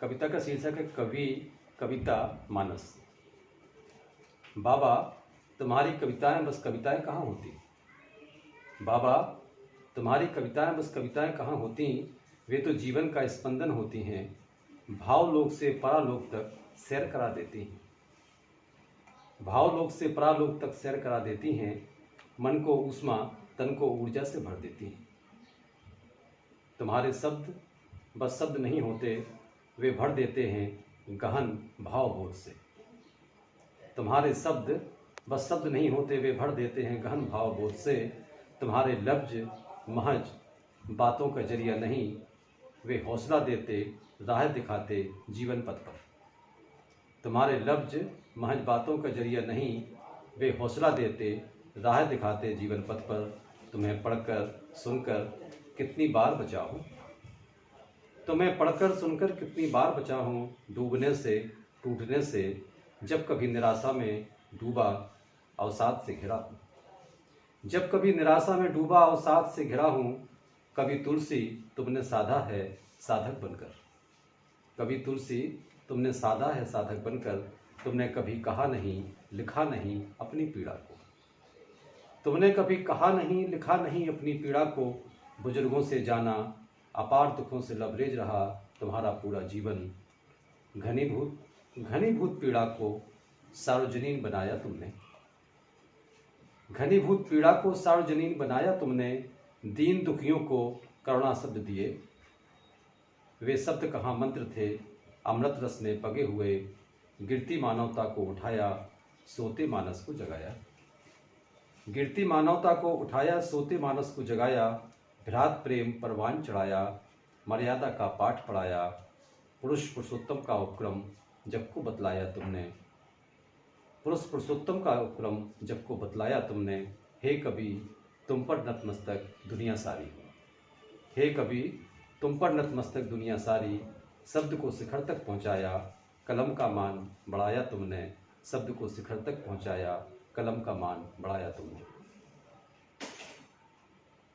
कविता का शीर्षक है कवि कविता मानस। बाबा, तुम्हारी कविताएं बस कविताएं कहाँ होती। बाबा, तुम्हारी कविताएं बस कविताएं कहाँ होती। वे तो जीवन का स्पंदन होती हैं, भावलोक से परालोक तक सैर करा देती हैं। भावलोक से परालोक तक सैर करा देती हैं, मन को ऊष्मा तन को ऊर्जा से भर देती हैं। तुम्हारे शब्द बस शब्द नहीं होते, वे भर देते हैं गहन भावबोध से। तुम्हारे शब्द बस शब्द नहीं होते, वे भर देते हैं गहन भावबोध से। तुम्हारे लफ्ज महज बातों का जरिया नहीं, वे हौसला देते राह दिखाते जीवन पथ पर। तुम्हारे लफ्ज महज बातों का जरिया नहीं, वे हौसला देते राह दिखाते जीवन पथ पर। तुम्हें पढ़कर सुनकर कितनी बार बचा हूँ, तुम्हें पढ़कर सुनकर कितनी बार बचा हूँ, डूबने से टूटने से जब कभी निराशा में डूबा अवसाद से घिरा हूँ। जब कभी निराशा में डूबा अवसाद से घिरा हूँ, कभी तुलसी तुमने साधा है साधक बनकर। कभी तुलसी तुमने साधा है साधक बनकर। तुमने कभी कहा नहीं लिखा नहीं अपनी पीड़ा को। तुमने कभी कहा नहीं लिखा नहीं अपनी पीड़ा को। बुजुर्गों से जाना अपार दुखों से लबरेज रहा तुम्हारा पूरा जीवन। घनीभूत पीड़ा को सार्वजनीन बनाया तुमने। घनीभूत पीड़ा को सार्वजनीन बनाया तुमने। दीन दुखियों को करुणा शब्द दिए, वे शब्द कहाँ मंत्र थे अमृत रस में पगे हुए। गिरती मानवता को उठाया सोते मानस को जगाया। गिरती मानवता को उठाया सोते मानस को जगाया। भ्रात प्रेम परवान चढ़ाया, मर्यादा का पाठ पढ़ाया। पुरुष पुरुषोत्तम का उपक्रम जग को बतलाया तुमने। पुरुष पुरुषोत्तम का उपक्रम जग को बतलाया तुमने। हे कवि तुम पर नतमस्तक दुनिया सारी। हे कवि तुम पर नतमस्तक दुनिया सारी। शब्द को शिखर तक पहुँचाया कलम का मान बढ़ाया तुमने। शब्द को शिखर तक पहुँचाया कलम का मान बढ़ाया तुमने।